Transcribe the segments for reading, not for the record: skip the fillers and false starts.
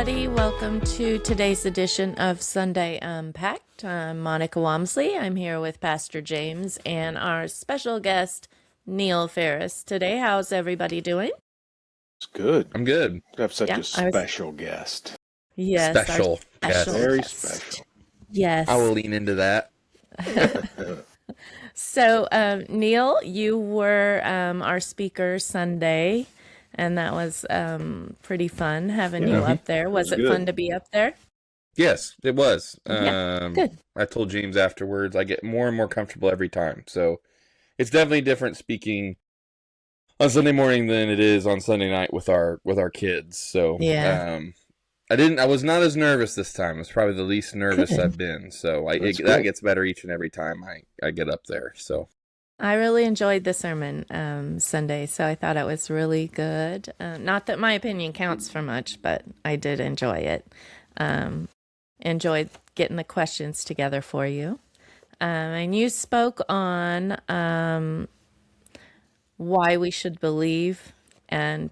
everybody. Welcome to today's edition of Sunday Unpacked. I'm Monica Walmsley. I'm here with Pastor James and our special guest, Neil Ferris. Today, how's everybody doing? It's good. I'm good. We have such Yeah, a special guest. Yes, our Special guest. Very guest. special. Yes. I will lean into that. So, Neil, you were our speaker Sunday, and that was pretty fun having you up there. Was it good. fun to be up there? Yes, it was. Yeah, good. I told James afterwards, I get more and more comfortable every time. So it's definitely different speaking on Sunday morning than it is on Sunday night with our kids. So Yeah. I was not as nervous this time. It's probably the least nervous Good. I've been. So That's that cool. gets better each and every time I get up there. So I really enjoyed the sermon Sunday, so I thought it was really good. Not that my opinion counts for much, but I did enjoy it. Enjoyed getting the questions together for you. And you spoke on why we should believe, and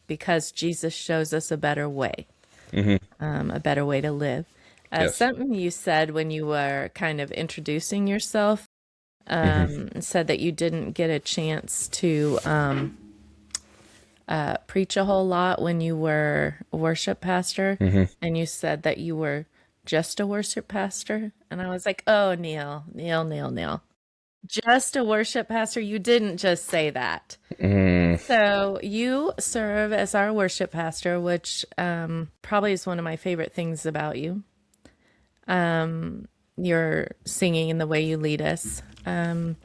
because Jesus shows us a better way, a better way to live. Yes. Something you said when you were kind of introducing yourself, said that you didn't get a chance to preach a whole lot when you were a worship pastor, and you said that you were just a worship pastor, and I was like, oh, Neil. Just a worship pastor? You didn't just say that. So you serve as our worship pastor, which probably is one of my favorite things about you. Your singing and the way you lead us. And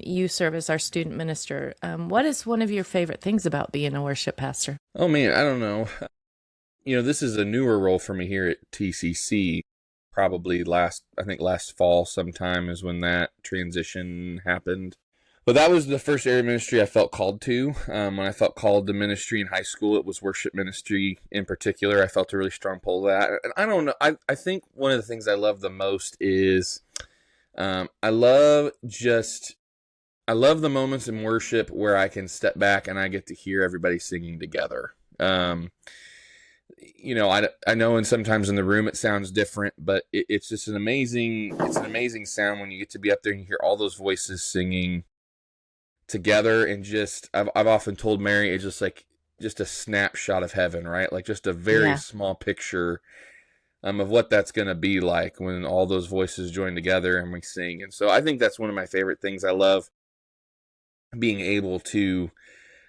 you serve as our student minister. What is one of your favorite things about being a worship pastor? Oh man, I don't know. This is a newer role for me here at TCC. Probably last fall sometime is when that transition happened. But that was the first area of ministry I felt called to. When I felt called to ministry in high school, it was worship ministry in particular. I felt a really strong pull to that. And I don't know, I think one of the things I love the most is I love the moments in worship where I can step back and I get to hear everybody singing together. I know, and sometimes in the room it sounds different, but it's just an amazing sound when you get to be up there and you hear all those voices singing together. And just I've often told Mary, it's just like just a snapshot of heaven, right? Like just a very small picture of what that's going to be like when all those voices join together and we sing. And so I think that's one of my favorite things. I love being able to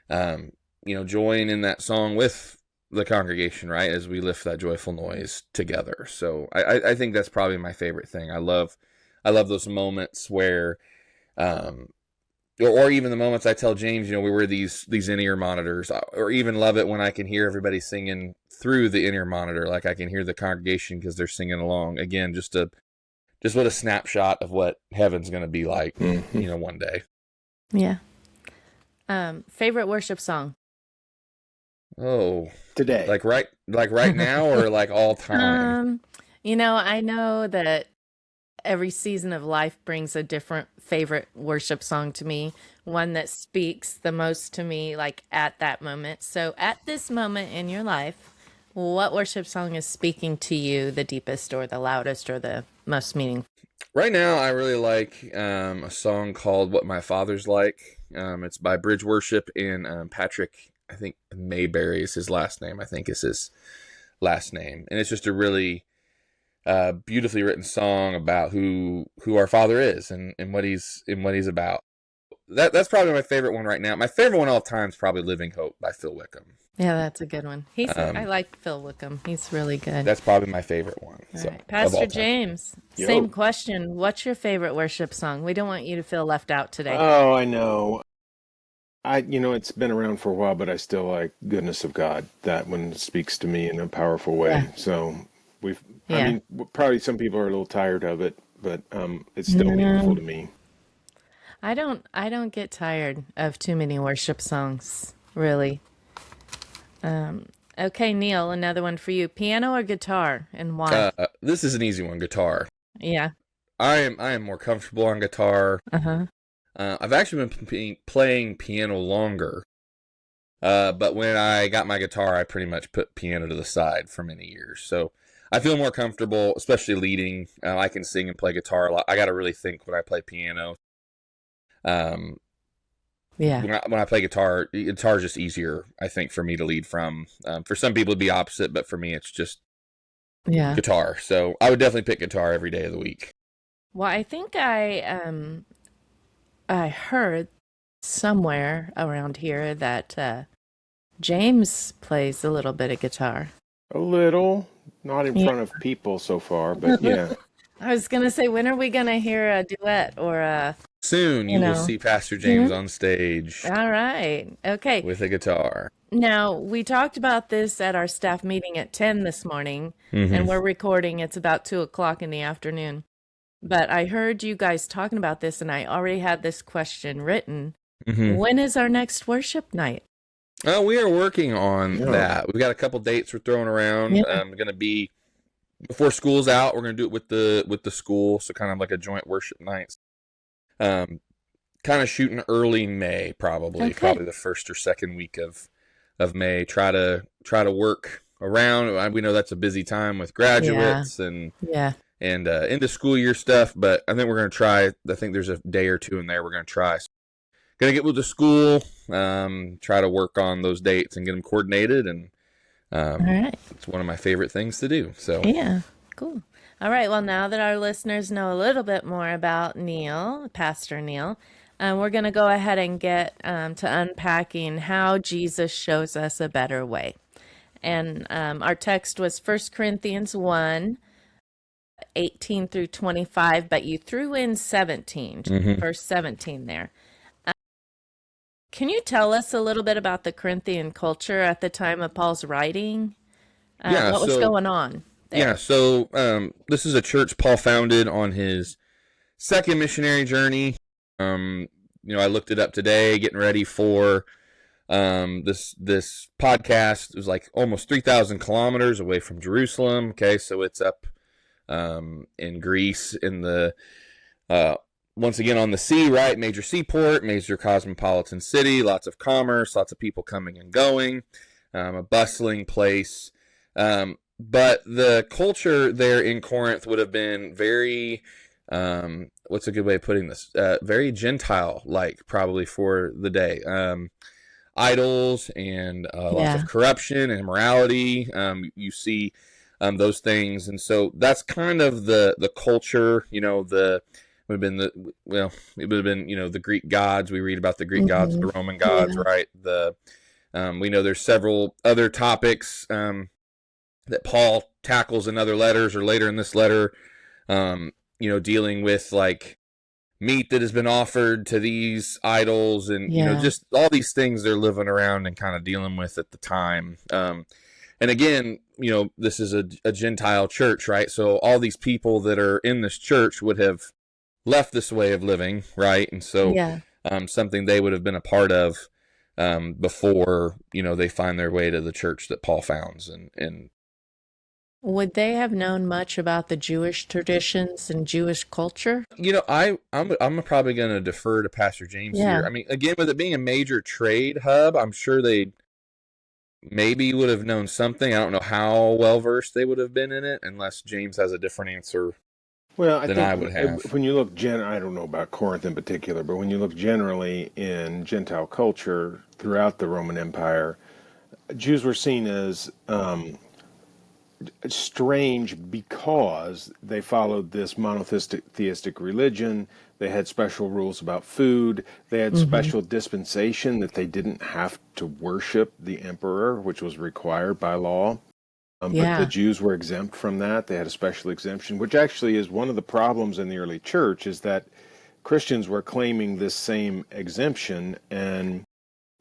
join in that song with the congregation, right, as we lift that joyful noise together. So I think that's probably my favorite thing. I love those moments where or even the moments I tell James, we wear these in-ear monitors, or even love it when I can hear everybody singing through the in-ear monitor, like I can hear the congregation because they're singing along. Again, just what a snapshot of what heaven's going to be like, one day. Yeah. Favorite worship song? Oh, Today. like right now, or like all time? I know that every season of life brings a different favorite worship song to me, one that speaks the most to me, like at that moment. So at this moment in your life, what worship song is speaking to you the deepest or the loudest or the most meaningful? Right now, I really like a song called What My Father's Like. It's by Bridge Worship, and Patrick, I think Mayberry is his last name. I think is his last name. And it's just a really beautifully written song about who our Father is and what he's about. That's probably my favorite one right now. My favorite one all time is probably Living Hope by Phil Wickham. Yeah, that's a good one. I like Phil Wickham. He's really good. That's probably my favorite one. All So, right. Pastor James, Yo. same question. What's your favorite worship song? We don't want you to feel left out today. Oh, I know. It's been around for a while, but I still like Goodness of God. That one speaks to me in a powerful way. Yeah. So probably some people are a little tired of it, but it's still meaningful to me. I don't get tired of too many worship songs, really. Okay, Neil, another one for you. Piano or guitar, and why? This is an easy one, guitar. Yeah. I am more comfortable on guitar. Uh-huh. I've actually been playing piano longer But when I got my guitar, I pretty much put piano to the side for many years. So I feel more comfortable, especially leading. I can sing and play guitar a lot. I got to really think when I play piano. Um, Yeah. when I play guitar, guitar is just easier, I think, for me to lead from. For some people, it'd be opposite, but for me, it's just Yeah. guitar. So I would definitely pick guitar every day of the week. Well, I think I heard somewhere around here that James plays a little bit of guitar. A little, not in Yeah. front of people so far, but yeah. I was gonna say, when are we gonna hear a duet or a, Soon you you will know? see Pastor James Mhm. on stage All right. Okay. with a guitar. Now, we talked about this at our staff meeting at 10 this morning, and Mm-hmm. we're recording. It's about 2 o'clock in the afternoon. But I heard you guys talking about this, and I already had this question written. Mm-hmm. When is our next worship night? Oh, we are working on Yeah. that. We've got a couple dates we're throwing around. Yeah. Going to be before school's out. We're going to do it with the school, so kind of like a joint worship night. Um, Kind of shooting early May, Okay. probably the first or second week of May. Try to work around. We know that's a busy time with Yeah. graduates and Yeah. into school year stuff, but I think we're going to try. I think there's a day or two in there we're going to try. So, going to get with the school, try to work on those dates and get them coordinated, and All right. it's one of my favorite things to do. So, Yeah. Cool. All right. Well, now that our listeners know a little bit more about Neil, Pastor Neil, we're going to go ahead and get to unpacking how Jesus shows us a better way. And our text was 1 Corinthians 1:18 through 25, but you threw in 17, mhm. verse 17 there. Can you tell us a little bit about the Corinthian culture at the time of Paul's writing? yeah, What was so going on yeah, there? so this is a church Paul founded on his second missionary journey. I looked it up today, getting ready for this podcast. It was like almost 3,000 kilometers away from Jerusalem. Okay, so it's up in Greece, in the uh, once again on the sea, right? Major seaport, major cosmopolitan city, lots of commerce, lots of people coming and going, a bustling place. But the culture there in Corinth would have been very, what's a good way of putting this? Very Gentile like, probably for the day. Idols and lots of Yeah. corruption and immorality. You see those things, and so that's kind of the culture. The would have been it would have been the Greek gods. We read about the Greek gods, Hmm. the Roman gods, Yeah. right? We know there's several other topics that Paul tackles in other letters or later in this letter. Dealing with like meat that has been offered to these idols, and Yeah. just all these things they're living around and kind of dealing with at the time. And again, this is a Gentile church, right? So all these people that are in this church would have left this way of living, right? And so Yeah. something they would have been a part of before they find their way to the church that Paul founds. And Would they have known much about the Jewish traditions and Jewish culture? I'm probably going to defer to Pastor James here. Yeah. I mean, again, with it being a major trade hub, I'm sure they maybe would have known something. I don't know how well versed they would have been in it, unless James has a different answer Well, I than think I would have. when you look I don't know about Corinth in particular, but when you look generally in Gentile culture throughout the Roman Empire, Jews were seen as strange because they followed this monotheistic theistic religion. They had special rules about food. They had Hmm. special dispensation that they didn't have to worship the emperor, which was required by law. But the Yeah. Jews were exempt from that. They had a special exemption, which actually is one of the problems in the early church, is that Christians were claiming this same exemption, and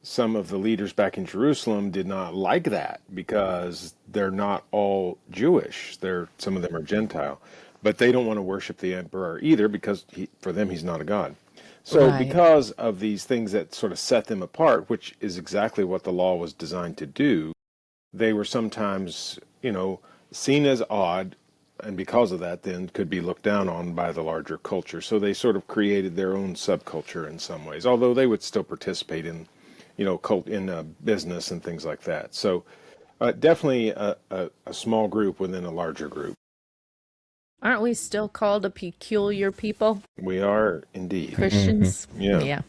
some of the leaders back in Jerusalem did not like that because they're not all Jewish. Some of them are Gentile, but they don't want to worship the emperor either because for them he's not a god. So Right. because of these things that sort of set them apart, which is exactly what the law was designed to do, they were sometimes, seen as odd, and because of that, then could be looked down on by the larger culture. So they sort of created their own subculture in some ways, although they would still participate in cult in business and things like that. So definitely a small group within a larger group. Aren't we still called a peculiar people, We are indeed. Christians? Yeah.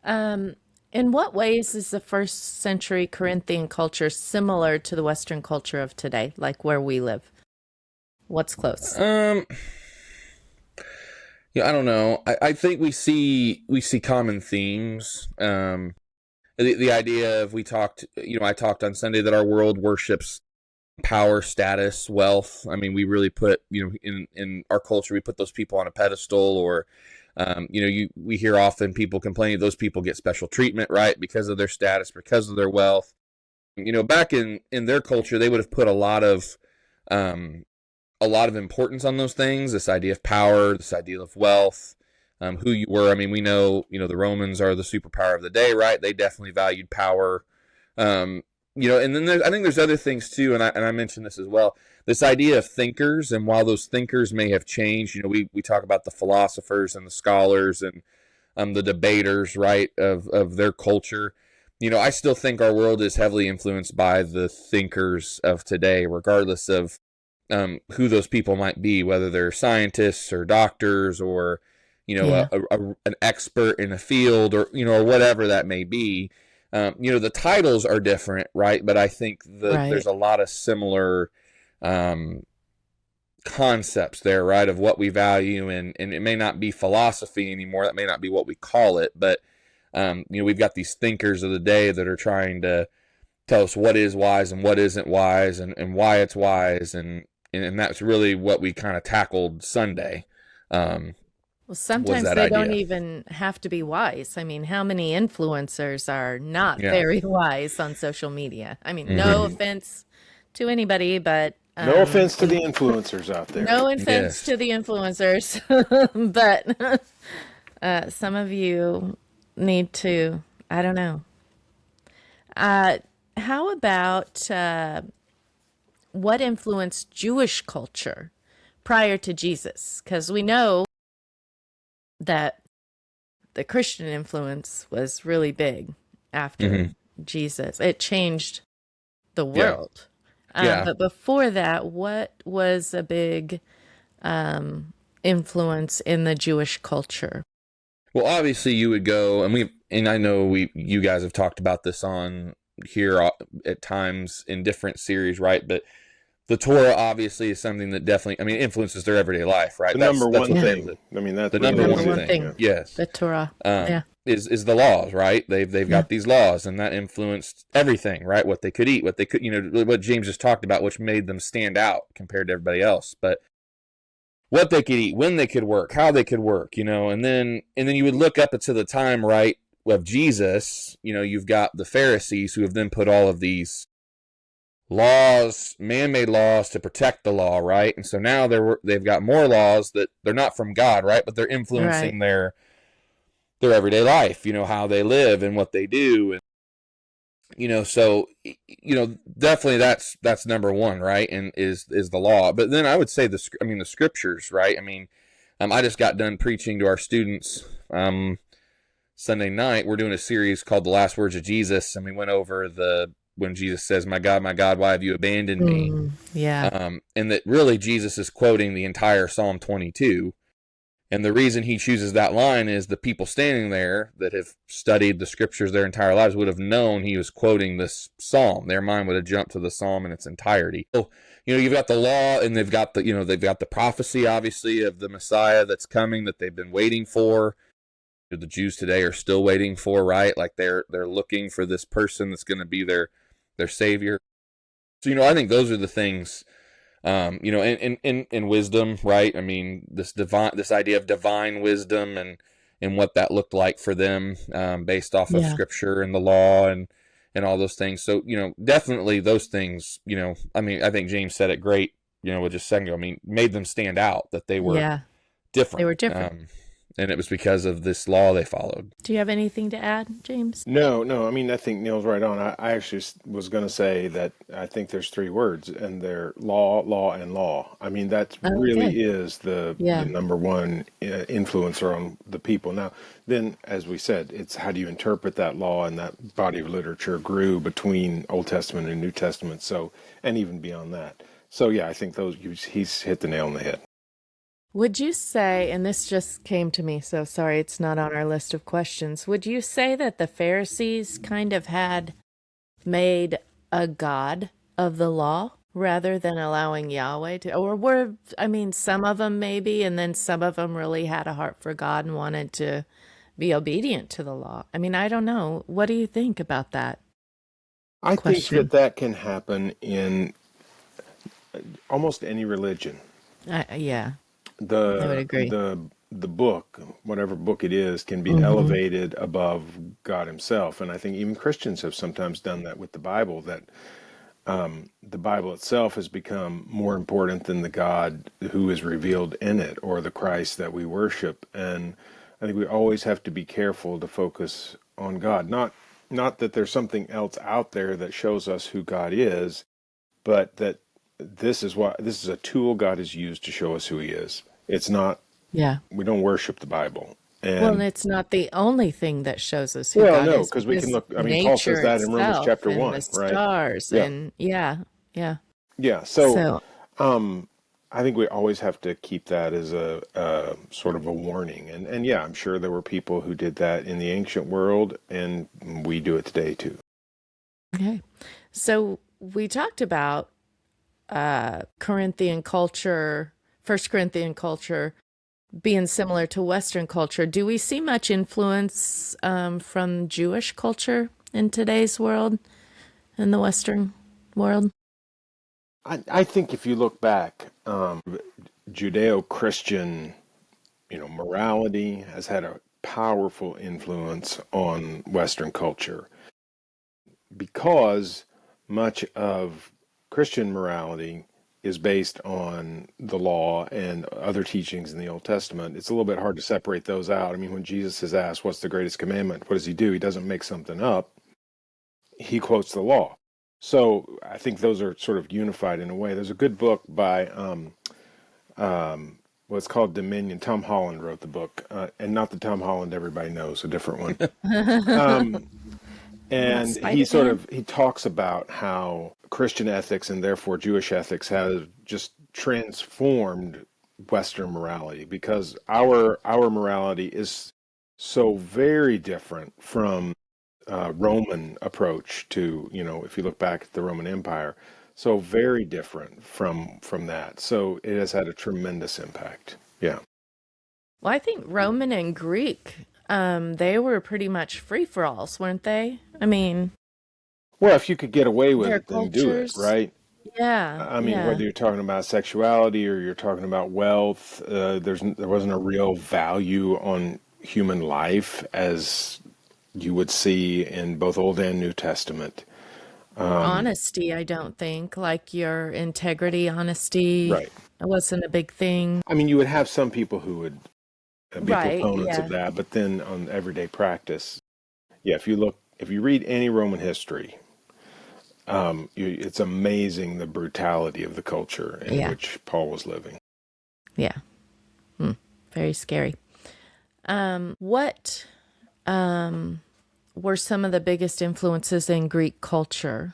Yeah. In what ways is the first century Corinthian culture similar to the Western culture of today, like where we live? What's close? Yeah, I don't know. I think we see common themes. The idea of I talked on Sunday that our world worships power, status, wealth. I mean, we really put, in our culture, we put those people on a pedestal, or we hear often people complaining those people get special treatment, right, because of their status, because of their wealth. Back in their culture, they would have put a lot of importance on those things. This idea of power, this idea of wealth, who you were. I mean, we know, the Romans are the superpower of the day, right? They definitely valued power. And then I think there's other things too, and I mentioned this as well. This idea of thinkers, and while those thinkers may have changed, we talk about the philosophers and the scholars and the debaters, right, of their culture. I still think our world is heavily influenced by the thinkers of today, regardless of who those people might be, whether they're scientists or doctors or Yeah. an expert in a field, or or whatever that may be. The titles are different, right? But I think Right. there's a lot of similar concepts there, right, of what we value, and it may not be philosophy anymore. That may not be what we call it, but we've got these thinkers of the day that are trying to tell us what is wise and what isn't wise, and why it's wise, and that's really what we kind of tackled Sunday. Well, sometimes they don't even have to be wise. I mean, how many influencers are not very wise on social media? I mean, no offense to anybody, but no offense to the influencers out there. No offense to the influencers, but some of you need to, I don't know. How about what influenced Jewish culture prior to Jesus? Because we know that the Christian influence was really big after Jesus. It changed the world. But before that, what was a big influence in the Jewish culture? Well, obviously you would go, and I know you guys have talked about this on here at times in different series, right? But the Torah obviously is something that definitely, influences their everyday life, right? The number one thing. That's the number one thing. Yeah. Yes, the Torah. Is the laws, right? They've got these laws, and that influenced everything, right? What they could eat, what they could, what James just talked about, which made them stand out compared to everybody else. But what they could eat, when they could work, how they could work, and then you would look up into the time, right, of Jesus. You've got the Pharisees who have then put all of these laws, man-made laws to protect the law, right? And so now they've got more laws that they're not from God, right? But they're influencing their everyday life, how they live and what they do, and so definitely that's number one, right? And is the law. But then I would say the scriptures, right? I just got done preaching to our students Sunday night. We're doing a series called The Last Words of Jesus, and we went over when Jesus says, my God, why have you abandoned me? And that really Jesus is quoting the entire Psalm 22. And the reason he chooses that line is the people standing there that have studied the scriptures their entire lives would have known he was quoting this psalm. Their mind would have jumped to the psalm in its entirety. So, you've got the law, and they've got the prophecy, obviously, of the Messiah that's coming, that they've been waiting for. The Jews today are still waiting for, right? Like they're looking for this person that's going to be their savior. So, I think those are the things. In wisdom, right? This idea of divine wisdom, and what that looked like for them, based off of scripture and the law and all those things. So, definitely those things, I think James said it great, just a second ago. Made them stand out, that they were different. They were different. And it was because of this law they followed. Do you have anything to add, James? No, no. I mean, I think Neil's right on. I actually was going to say that I think there's three words, and they're law, law, and law. I mean, that Okay. really is the Yeah. number one influencer on the people. Now, then, as we said, it's how do you interpret that law, and that body of literature grew between Old Testament and New Testament. So, and even beyond that. So, yeah, I think he's hit the nail on the head. Would you say, and this just came to me, so sorry it's not on our list of questions. Would you say that the Pharisees kind of had made a god of the law rather than allowing Yahweh to, or were, I mean, some of them maybe, and then some of them really had a heart for God and wanted to be obedient to the law? I mean, I don't know. What do you think about that I think question? that can happen in almost any religion. Yeah, I would the agree. the the book, whatever book it is, can be Hmm. elevated above God Himself, and I think even Christians have sometimes done that with the Bible. That the Bible itself has become more important than the God who is revealed in it, or the Christ that we worship. And I think we always have to be careful to focus on God. Not that there's something else out there that shows us who God is, but that this is a tool God has used to show us who He is. It's not, Yeah. we don't worship the Bible. Well, and And it's not the only thing that shows us who well, God no, is, because we can because look, I mean, Paul says nature that in Romans itself chapter and the 1, right? stars Yeah. and yeah, yeah. Yeah. So So, um I think we always have to keep that as a sort of a warning. And yeah, I'm sure there were people who did that in the ancient world, and we do it today too. okay. So we talked about Corinthian culture, First Corinthian culture being similar to Western culture. Do we see much influence from Jewish culture in today's world, in the Western world? I think if you look back, Judeo-Christian, morality has had a powerful influence on Western culture because much of Christian morality is based on the law and other teachings in the Old Testament. It's a little bit hard to separate those out. I mean, when Jesus is asked, what's the greatest commandment? What does he do? He doesn't make something up. He quotes the law. So I think those are sort of unified in a way. There's a good book by what's called Dominion. Tom Holland wrote the book, and not the Tom Holland everybody knows, a different one. Um, Not and Spider-Man? he talks about how Christian ethics and therefore Jewish ethics have just transformed Western morality, because our morality is so very different from Roman approach to, if you look back at the Roman Empire, so very different from that. So it has had a tremendous impact. Yeah. Well, I think Roman and Greek, they were pretty much free-for-alls, weren't they? I mean, Well, if you could get away with their it, then do it, cultures. right? Yeah, I mean, yeah. whether you're talking about sexuality or you're talking about wealth, there wasn't a real value on human life as you would see in both Old and New Testament. Or Um, honesty, I don't think. Like your integrity, honesty, right. it wasn't a big thing. I mean, you would have some people who would be Right, proponents of yeah. that, but then on everyday practice, yeah, if you read any Roman history, it's amazing the brutality of the culture in Yeah, which Paul was living. yeah. Hmm. Very scary. What were some of the biggest influences in Greek culture?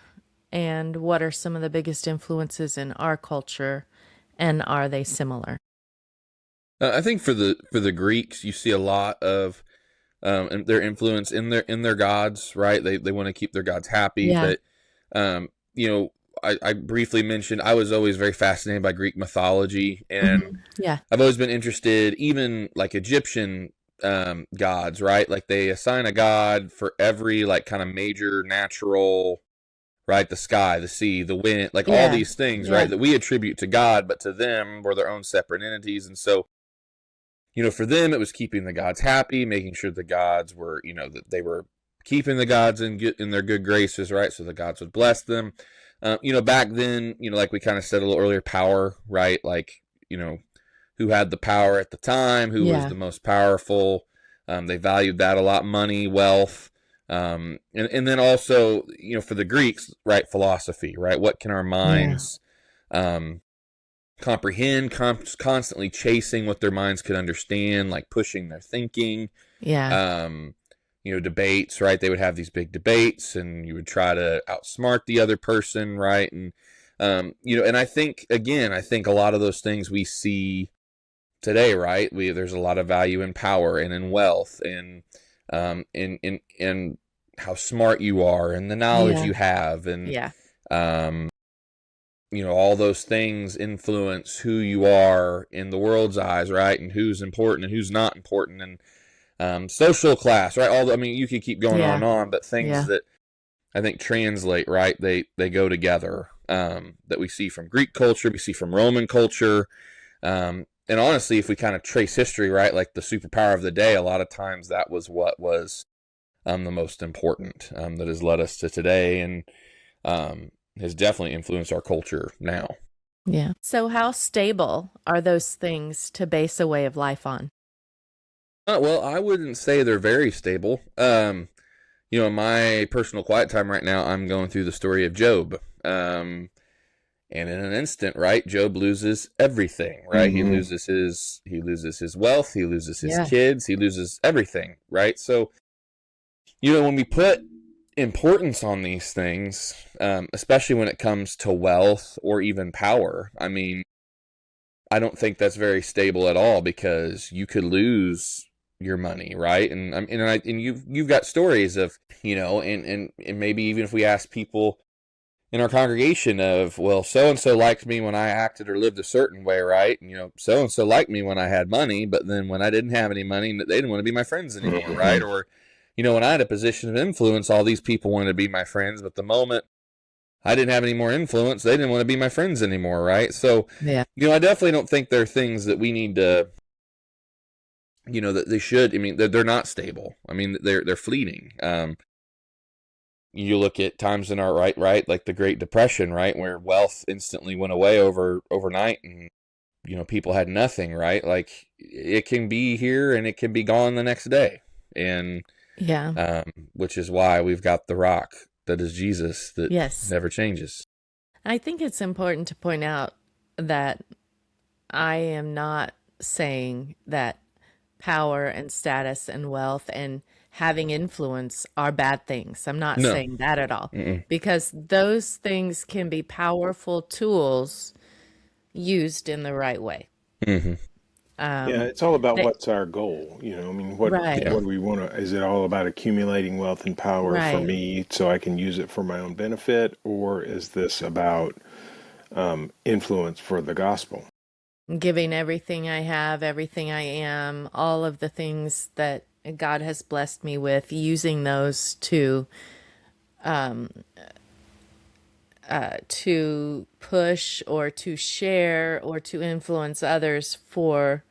And what are some of the biggest influences in our culture? And are they similar? I think for the Greeks, you see a lot of and their influence in their gods, right? They want to keep their gods happy, Yeah. but um, you know, I briefly mentioned I was always very fascinated by Greek mythology, and Yeah. I've always been interested, even like Egyptian gods, right? Like they assign a god for every like kind of major natural, right? The sky, the sea, the wind, like all Yeah. these things, right? Yeah. That we attribute to God, but to them were their own separate entities, and so for them, it was keeping the gods happy, making sure the gods were, that they were keeping the gods in their good graces, right? So the gods would bless them. Back then, like we kind of said a little earlier, power, right? Like, who had the power at the time, who was Yeah. the most powerful. They valued that a lot, money, wealth. And then also, for the Greeks, right, philosophy, right? What can our Yeah. minds um, comprehend, constantly chasing what their minds could understand, like pushing their thinking. Yeah. Um, debates, right? They would have these big debates, and you would try to outsmart the other person, right? And and I think a lot of those things we see today, right? There's a lot of value in power and in wealth, and in how smart you are and the knowledge Yeah. you have, and Yeah. um, all those things influence who you are in the world's eyes, right? And who's important and who's not important, and social class, right? You could keep going on Yeah. and on, but things Yeah. that I think translate, right? They go together. That we see from Greek culture, we see from Roman culture, and honestly, if we kind of trace history, right, like the superpower of the day, a lot of times that was what was the most important, that has led us to today, and has definitely influenced our culture now. Yeah. So how stable are those things to base a way of life on? Well, I wouldn't say they're very stable. In my personal quiet time right now, I'm going through the story of Job. And in an instant, right, Job loses everything, right? He Mm-hmm. loses his wealth, he loses his Yeah. kids, he loses everything, right? So, when we put importance on these things, especially when it comes to wealth or even power, I don't think that's very stable at all, because you could lose your money, right? And you've got stories of, and maybe even if we ask people in our congregation of, well, so and so liked me when I acted or lived a certain way, right? And so and so liked me when I had money, but then when I didn't have any money, they didn't want to be my friends anymore, right? Mm-hmm. Or when I had a position of influence, all these people wanted to be my friends, but the moment I didn't have any more influence, they didn't want to be my friends anymore, right? So, Yeah. I definitely don't think they're things that we need to, that they should. They're not stable. They're fleeting. You look at times in our right, like the Great Depression, right, where wealth instantly went away overnight, and people had nothing, right? Like, it can be here and it can be gone the next day, and Yeah. which is why we've got the rock that is Jesus, that Yes. never changes. I think it's important to point out that I am not saying that power and status and wealth and having influence are bad things. I'm not No. saying that at all, Mm-mm. because those things can be powerful tools used in the right way. Mm-hmm. Yeah, it's all about They, what's our goal. What right, Yeah. what do we want to? Is it all about accumulating wealth and power for right. me so I can use it for my own benefit, or is this about influence for the gospel? Giving everything I have, everything I am, all of the things that God has blessed me with, using those to push or to share or to influence others for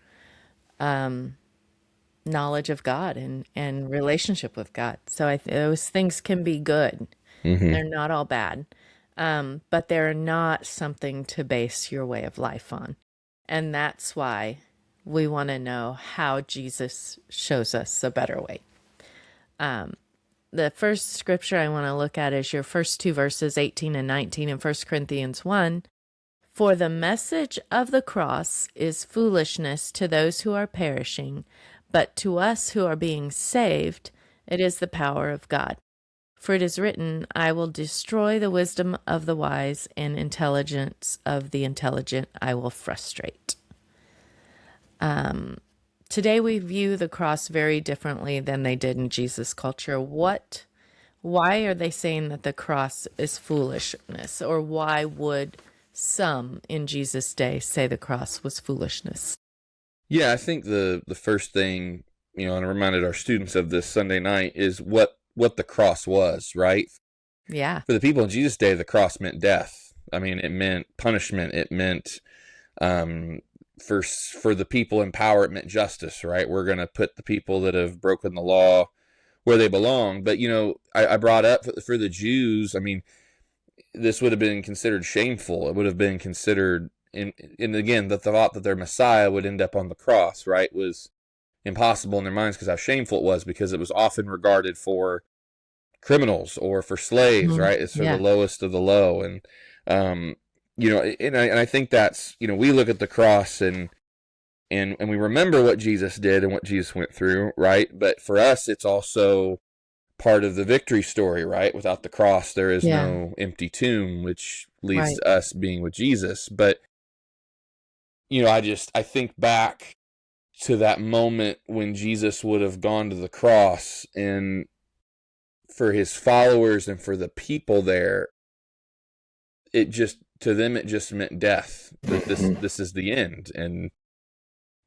knowledge of God and relationship with God. So those things can be good. Mm-hmm. They're not all bad, but they're not something to base your way of life on. And that's why we want to know how Jesus shows us a better way. The first scripture I want to look at is your first two verses, 18 and 19 in 1 Corinthians 1. For the message of the cross is foolishness to those who are perishing, but to us who are being saved, it is the power of God. For it is written, I will destroy the wisdom of the wise, and intelligence of the intelligent I will frustrate. Today we view the cross very differently than they did in Jesus' culture. Why are they saying that the cross is foolishness? Or why would some in Jesus' day say the cross was foolishness? Yeah, I think the first thing, and I reminded our students of this Sunday night, is what the cross was, right? Yeah. For the people in Jesus' day, the cross meant death. It meant punishment. It meant, for the people in power, it meant justice, right? We're going to put the people that have broken the law where they belong. But, I brought up for the Jews, this would have been considered shameful. It would have been considered and again, the thought that their Messiah would end up on the cross, right, was impossible in their minds because how shameful it was, because it was often regarded for criminals or for slaves, Mhm. right? It's for the Yeah. lowest of the low. And, and I think that's, we look at the cross and we remember what Jesus did and what Jesus went through, right? But for us, it's also part of the victory story, right? Without the cross, there is Yeah. no empty tomb, which leads Right. to us being with Jesus. But, I think back to that moment when Jesus would have gone to the cross, and for his followers and for the people there, to them it just meant death, that this is the end, and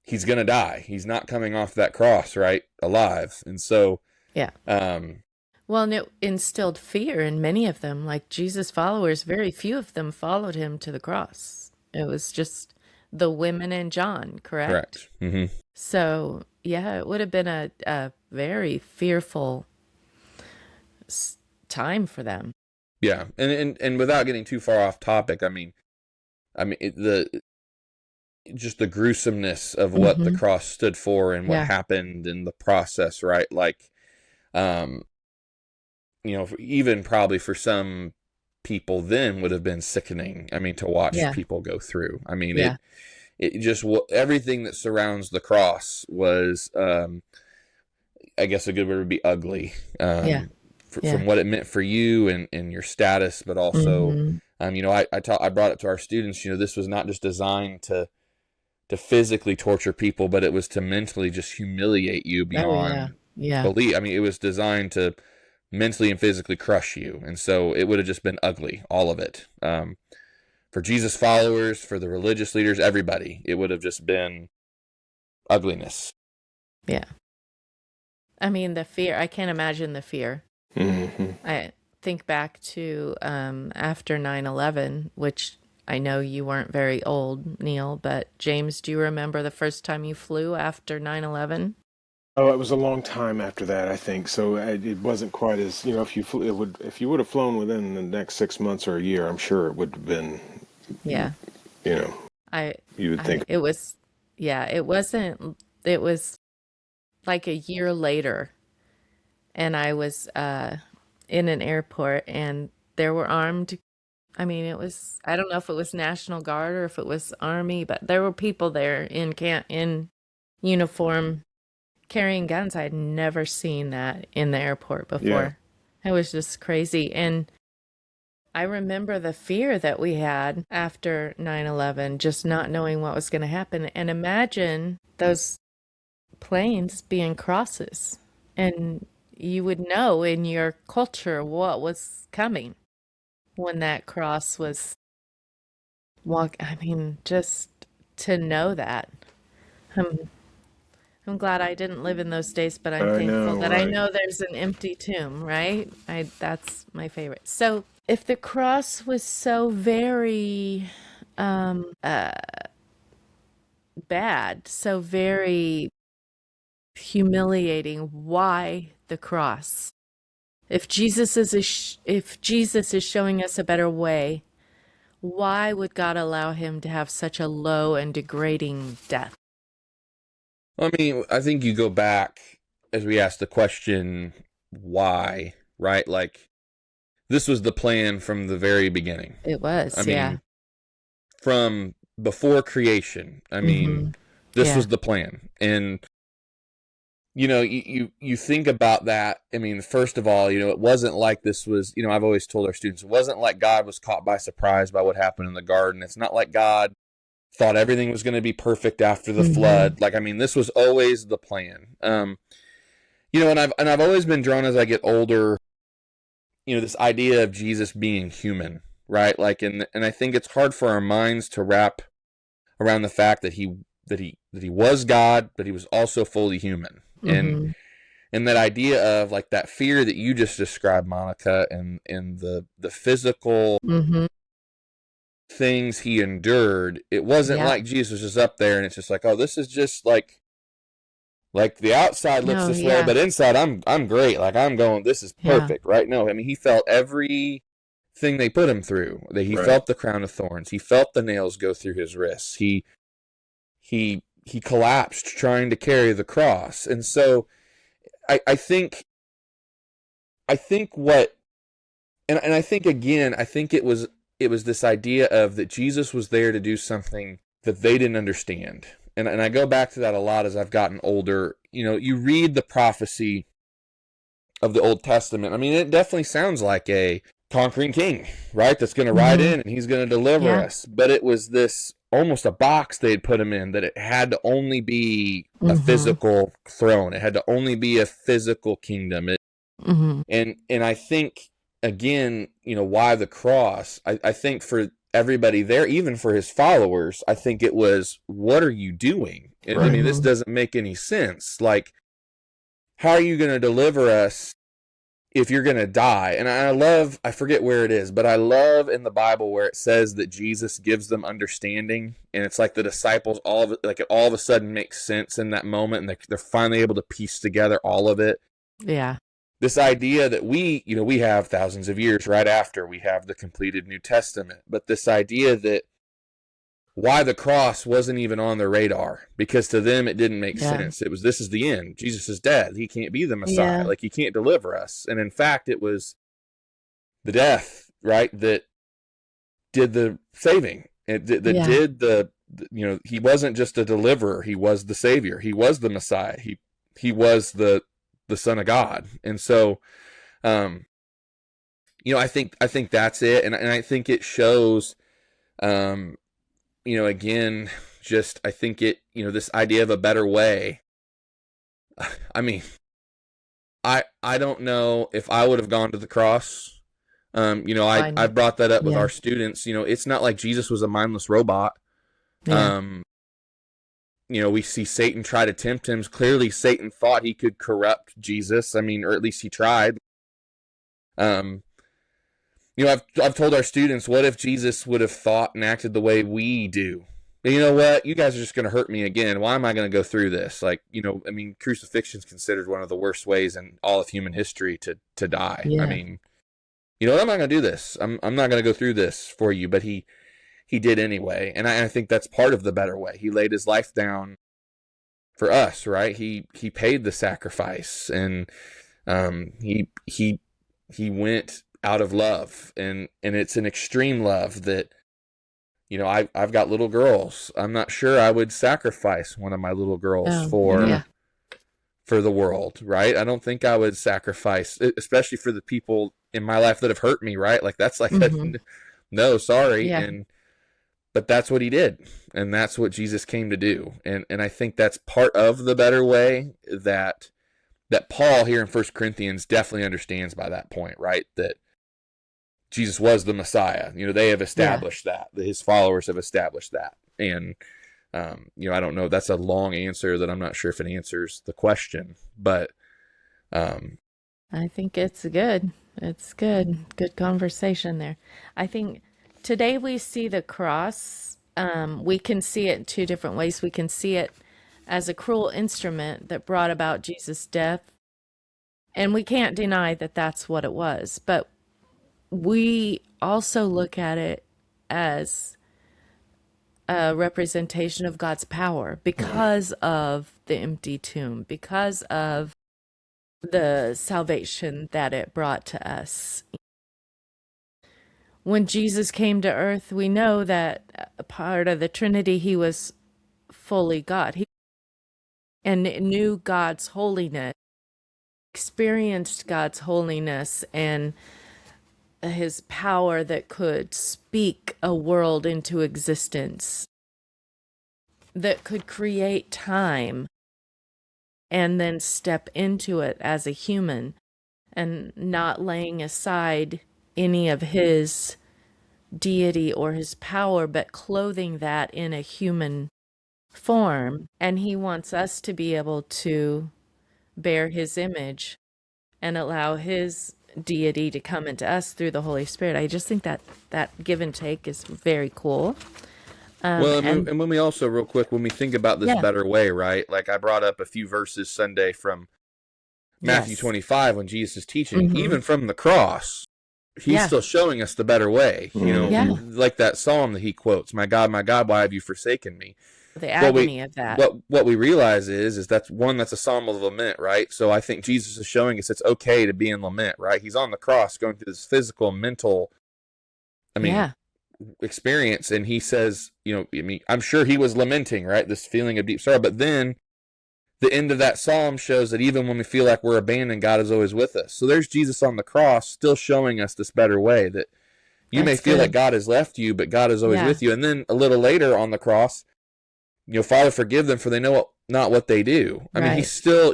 he's gonna die. He's not coming off that cross, right, alive. And so, Yeah. Well, and it instilled fear in many of them. Like Jesus' followers, very few of them followed him to the cross. It was just the women and John, correct? correct. Mm-hmm. So, yeah, it would have been a very fearful time for them. Yeah, and without getting too far off topic, just the gruesomeness of what the Hmm. cross stood for and what Yeah. happened in the process, right? Like, um, even probably for some people then would have been sickening. I mean, to watch Yeah. people go through. I mean, Yeah. it just, everything that surrounds the cross was, I guess a good word would be ugly. Yeah. Yeah. From what it meant for you and your status, but also, Hmm. I brought it to our students. This was not just designed to physically torture people, but it was to mentally just humiliate you Oh, yeah. beyond Yeah. belief. I mean, it was designed to mentally and physically crush you, and so it would have just been ugly, all of it. For Jesus followers, for the religious leaders, everybody, it would have just been ugliness. Yeah. I mean, the fear, I can't imagine the fear. Mm-hmm. I think back to after 9/11, which I know you weren't very old, Neil, but James, do you remember the first time you flew after 9/11? Oh, it was a long time after that, I think. So it wasn't quite as, if you would have flown within the next 6 months or a year, I'm sure it would have been, Yeah. you know, I you would think. it was, yeah, it wasn't, it was like a year later, and I was in an airport, and there were armed, I mean, it was, I don't know if it was National Guard or if it was Army, but there were people there in uniform carrying guns. I had never seen that in the airport Yeah. before. It was just crazy. And I remember the fear that we had after 9/11, just not knowing what was going to happen. And imagine those planes being crosses, and you would know in your culture what was coming when that cross was I mean, just to know that. I'm, I'm glad I didn't live in those days, but I'm I thankful know, that I right? know there's an empty tomb, right? That's my favorite. So, if the cross was so very bad, so very humiliating, why the cross? If Jesus is showing us a better way, why would God allow him to have such a low and degrading death? I mean, I think you go back as we ask the question, why, right? Like, this was the plan from the very beginning. It I was, yeah. mean, from before creation. I mean, Hmm. this Yeah. was the plan. And you think about that. I mean, first of all, it wasn't like this was, I've always told our students, it wasn't like God was caught by surprise by what happened in the garden. It's not like God thought everything was going to be perfect after the Hmm. flood. Like, I mean, this was always the plan. And I've always been drawn as I get older, this idea of Jesus being human, right? Like, and I think it's hard for our minds to wrap around the fact that he was God, but he was also fully human. Hmm. And that idea of like that fear that you just described, Monica, and the physical Hmm. things he endured, it wasn't Yeah. like Jesus was just up there and it's just like, oh, this is just like the outside looks No, this way, yeah. but inside I'm great. Like, I'm going, this is Yeah. perfect, right? No, I mean, he felt every thing they put him through. That he Right. felt the crown of thorns. He felt the nails go through his wrists. He collapsed trying to carry the cross. And so I think what, and I think again, I think it was this idea of that Jesus was there to do something that they didn't understand. And I go back to that a lot as I've gotten older. You know, you read the prophecy of the Old Testament. I mean, it definitely sounds like a conquering king, right? That's going to ride in and he's going to deliver us. But it was this almost a box they had put him in, that it had to only be a physical throne. It had to only be a physical kingdom. And I think, again, you know, why the cross? I think for everybody there, even for his followers, I think it was, what are you doing? Right. I mean, this doesn't make any sense. Like, how are you going to deliver us if you're going to die? And I forget where it is, but I love in the Bible where it says that Jesus gives them understanding, and it's like the disciples, it all of a sudden makes sense in that moment, and they're finally able to piece together all of it. Yeah. This idea that we have thousands of years right after we have the completed New Testament, but this idea that why the cross wasn't even on their radar, because to them it didn't make sense. It was, this is the end. Jesus is dead. He can't be the Messiah. Like, he can't deliver us. And in fact, it was the death, right, that did the saving. That did the, you know, he wasn't just a deliverer. He was the Savior. He was the Messiah. He was the Son of God. And so, you know, I think that's it. And I think it shows, you know, again, just, I think it, you know, this idea of a better way. I mean, I don't know if I would have gone to the cross. You know, I brought that up with our students. You know, it's not like Jesus was a mindless robot. You know, we see Satan try to tempt him. Clearly, Satan thought he could corrupt Jesus. I mean, or at least he tried. You know, I've told our students, what if Jesus would have thought and acted the way we do? And you know what? You guys are just going to hurt me again. Why am I going to go through this? Like, you know, I mean, crucifixion is considered one of the worst ways in all of human history to die. I mean, you know what? I'm not going to do this. I'm not going to go through this for you. But he did anyway. And I think that's part of the better way. He laid his life down for us, right? He paid the sacrifice, and he went out of love, and it's an extreme love that, you know, I've got little girls. I'm not sure I would sacrifice one of my little girls for the world, right? I don't think I would sacrifice, especially for the people in my life that have hurt me, right? Like, that's like no, sorry. But that's what he did, and that's what Jesus came to do. And I think that's part of the better way that Paul here in 1 Corinthians definitely understands by that point, right? That Jesus was the Messiah. You know, they have established that. His followers have established that. And, you know, I don't know. That's a long answer that I'm not sure if it answers the question. But I think it's good. It's good. Good conversation there. I think today we see the cross. We can see it in two different ways. We can see it as a cruel instrument that brought about Jesus' death. And we can't deny that that's what it was. But we also look at it as a representation of God's power because of the empty tomb, because of the salvation that it brought to us. When Jesus came to earth, we know that a part of the Trinity, he was fully God. He and knew God's holiness, experienced God's holiness and his power that could speak a world into existence, that could create time and then step into it as a human, and not laying aside any of his deity or his power, but clothing that in a human form. And he wants us to be able to bear his image and allow his deity to come into us through the Holy Spirit. I just think that give and take is very cool. Well, and when we also, real quick, when we think about this better way, right? Like, I brought up a few verses Sunday from Matthew 25 when Jesus is teaching, even from the cross, he's still showing us the better way. Like that psalm that he quotes, my God, why have you forsaken me? The agony of that. What we realize is that's a psalm of lament, right? So I think Jesus is showing us it's okay to be in lament, right? He's on the cross going through this physical, mental, experience, and he says, I'm sure he was lamenting, right? This feeling of deep sorrow, but then the end of that psalm shows that even when we feel like we're abandoned, God is always with us. So there's Jesus on the cross still showing us this better way, that you may feel like God has left you, but God is always with you. And then a little later on the cross, Father, forgive them, for they know not what they do. I mean,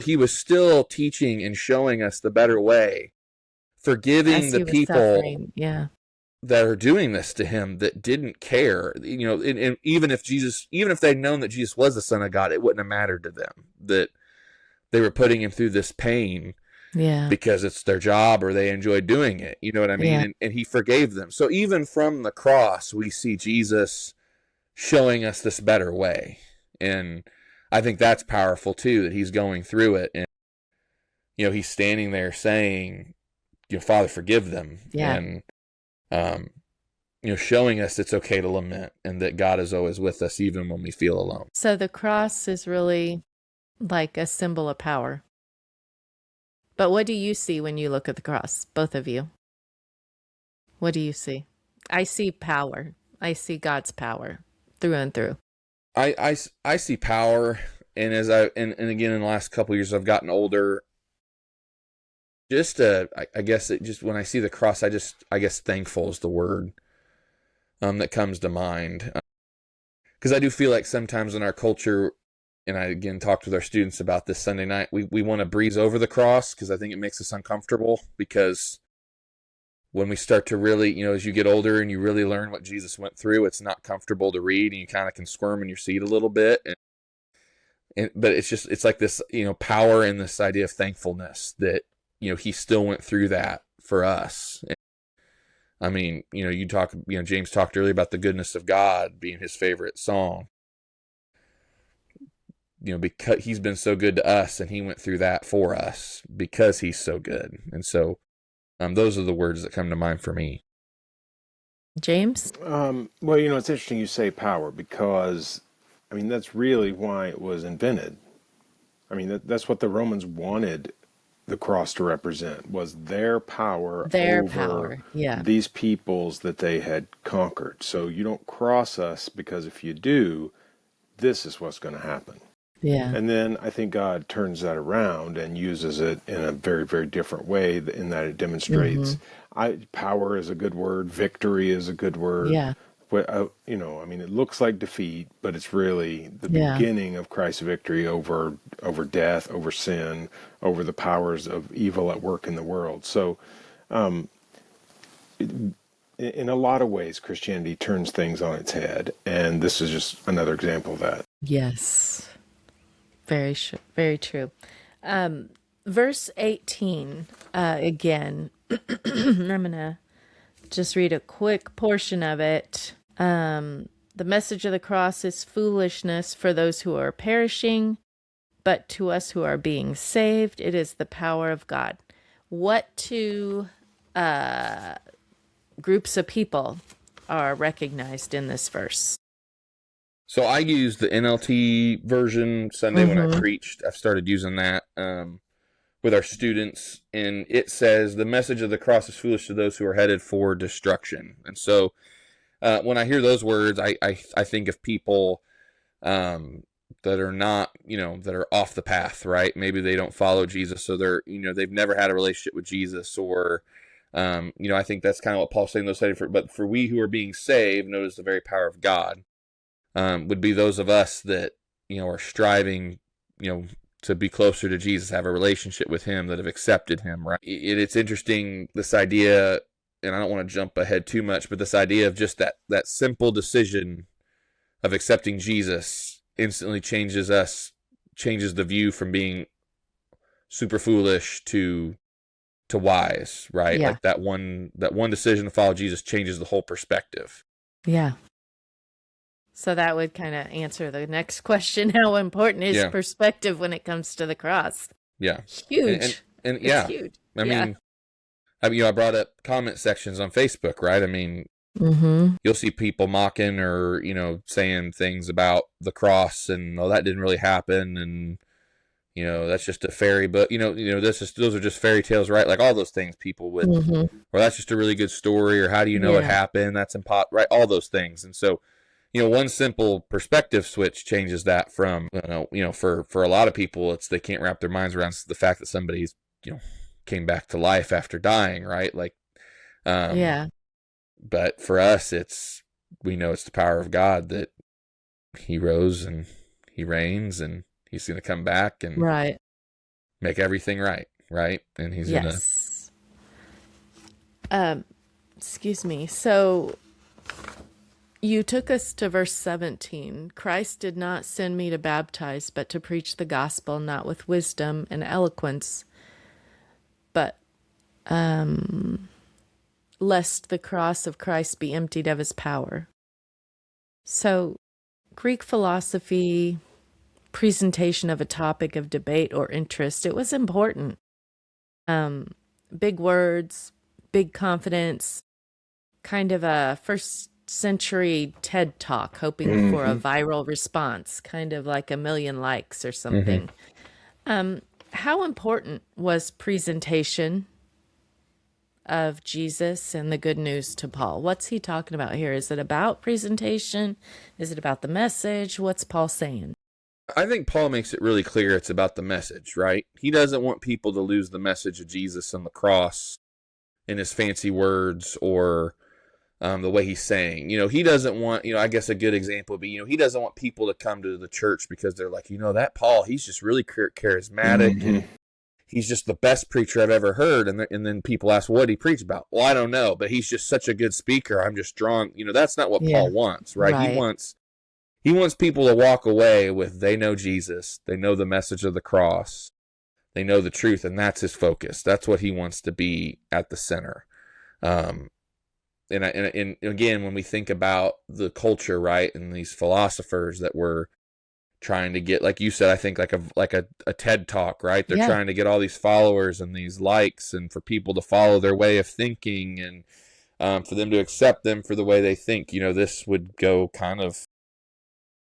he was still teaching and showing us the better way, forgiving the people that are doing this to him that didn't care. And even if they'd known that Jesus was the Son of God, it wouldn't have mattered to them that they were putting him through this pain because it's their job or they enjoyed doing it. You know what I mean? And he forgave them. So even from the cross, we see Jesus showing us this better way. And I think that's powerful too, that he's going through it. And, he's standing there saying, Father, forgive them. And, showing us it's okay to lament and that God is always with us even when we feel alone. So the cross is really like a symbol of power. But what do you see when you look at the cross, both of you? What do you see? I see power. I see God's power through and through. I see power, and as and again in the last couple of years I've gotten older. I guess when I see the cross, I guess thankful is the word that comes to mind, because I do feel like sometimes in our culture, and I again talked with our students about this Sunday night, we want to breeze over the cross because I think it makes us uncomfortable, because when we start to really, as you get older and you really learn what Jesus went through, it's not comfortable to read, and you kind of can squirm in your seat a little bit. But it's like this, power in this idea of thankfulness that, he still went through that for us. I mean, James talked earlier about the goodness of God being his favorite song. Because he's been so good to us and he went through that for us because he's so good. And so, those are the words that come to mind for me. James? Well, it's interesting you say power, because, that's really why it was invented. That's what the Romans wanted the cross to represent, was their power over these peoples that they had conquered. So you don't cross us, because if you do, this is what's going to happen. Yeah. And then I think God turns that around and uses it in a very, very different way, in that it demonstrates power is a good word, victory is a good word. Yeah. It looks like defeat, but it's really the beginning of Christ's victory over death, over sin, over the powers of evil at work in the world. So, in a lot of ways, Christianity turns things on its head, and this is just another example of that. Yes. Very true. Verse 18, again, I'm going to just read a quick portion of it. The message of the cross is foolishness for those who are perishing, but to us who are being saved, it is the power of God. What two groups of people are recognized in this verse? So I used the NLT version Sunday when I preached. I've started using that with our students, and it says the message of the cross is foolish to those who are headed for destruction. And so when I hear those words, I think of people that are not, that are off the path, right? Maybe they don't follow Jesus, so they're, they've never had a relationship with Jesus, or I think that's kind of what Paul's saying. Those headed for, but for we who are being saved, notice the very power of God. Would be those of us that, are striving, to be closer to Jesus, have a relationship with him, that have accepted him, right? It's interesting, this idea, and I don't want to jump ahead too much, but this idea of just that simple decision of accepting Jesus instantly changes the view from being super foolish to wise, right? Yeah. Like that one decision to follow Jesus changes the whole perspective. Yeah. So that would kind of answer the next question. How important is perspective when it comes to the cross? Yeah. Huge. And it's huge. I mean, I mean, I brought up comment sections on Facebook, right? I mean, Mm-hmm. you'll see people mocking or, saying things about the cross and, oh, that didn't really happen. And, that's just a fairy, but those are just fairy tales, right? Like all those things people would, Mm-hmm. or that's just a really good story, or how do you know it Yeah. happened? That's impossible, right? All those things. And so, one simple perspective switch changes that from, for a lot of people, it's they can't wrap their minds around the fact that somebody's, came back to life after dying, right? Like, Yeah. but for us, we know it's the power of God that he rose and he reigns and he's going to come back and Right. make everything right, right? And he's going to. Yes. Um, excuse me. So you took us to verse 17. Christ did not send me to baptize, but to preach the gospel, not with wisdom and eloquence, but lest the cross of Christ be emptied of his power. So Greek philosophy, presentation of a topic of debate or interest, it was important. Big words, big confidence, kind of a first century TED talk, hoping for a viral response, kind of like 1,000,000 likes or something. How important was presentation of Jesus and the good news to Paul? What's he talking about here? Is it about presentation? Is it about the message? What's Paul saying? I think Paul makes it really clear it's about the message, right? He doesn't want people to lose the message of Jesus on the cross in his fancy words or the way he's saying. He doesn't want, I guess a good example would be, he doesn't want people to come to the church because they're like, that Paul, he's just really charismatic and he's just the best preacher I've ever heard. And then people ask, what did he preach about? Well, I don't know, but he's just such a good speaker. I'm just drawn, that's not what Paul wants, right? He wants people to walk away with, they know Jesus, they know the message of the cross, they know the truth, and that's his focus. That's what he wants to be at the center. And again, when we think about the culture, right, and these philosophers that were trying to get, like you said, I think like a TED talk, right? They're trying to get all these followers and these likes, and for people to follow their way of thinking, and for them to accept them for the way they think. This would go kind of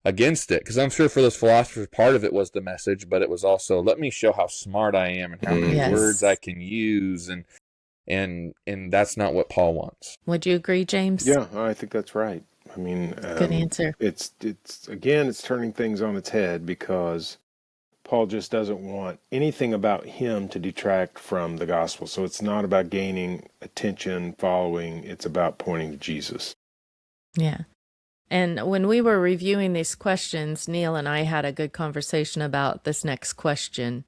against it, because I'm sure for those philosophers, part of it was the message, but it was also, let me show how smart I am and how many words I can use, and that's not what Paul wants. Would you agree, James? Yeah, I think that's right. I mean, Good answer. It's turning things on its head, because Paul just doesn't want anything about him to detract from the gospel. So it's not about gaining attention, following. It's about pointing to Jesus. Yeah. And when we were reviewing these questions, Neil and I had a good conversation about this next question.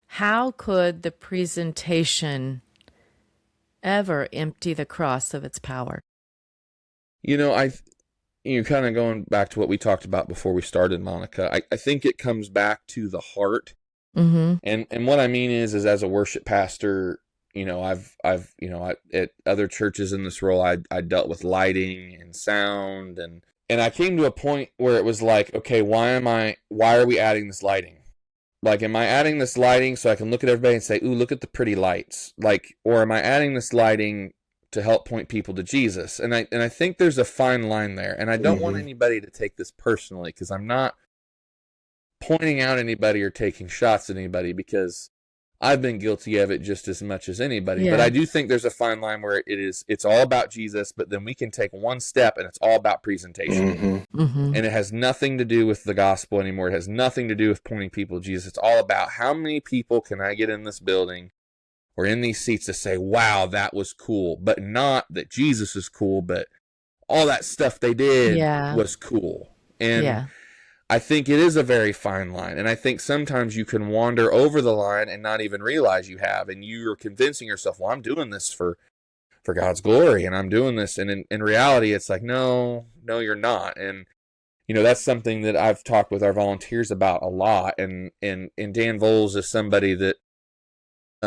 How could the presentation ever empty the cross of its power? Kind of going back to what we talked about before we started, Monica, I think it comes back to the heart. And what I mean is as a worship pastor, I've at other churches in this role, I dealt with lighting and sound, and I came to a point where it was like, okay, why are we adding this lighting? Like, am I adding this lighting so I can look at everybody and say, ooh, look at the pretty lights? Like, or am I adding this lighting to help point people to Jesus? And I think there's a fine line there, and I don't want anybody to take this personally, because I'm not pointing out anybody or taking shots at anybody, because I've been guilty of it just as much as anybody. Yeah. But I do think there's a fine line where it's all about Jesus, but then we can take one step and it's all about presentation. And it has nothing to do with the gospel anymore. It has nothing to do with pointing people to Jesus. It's all about how many people can I get in this building or in these seats to say, wow, that was cool. But not that Jesus is cool, but all that stuff they did was cool. And I think it is a very fine line. And I think sometimes you can wander over the line and not even realize you have. And you're convincing yourself, well, I'm doing this for God's glory, and I'm doing this. And in reality, it's like, no, you're not. And, that's something that I've talked with our volunteers about a lot. And Dan Voles is somebody that,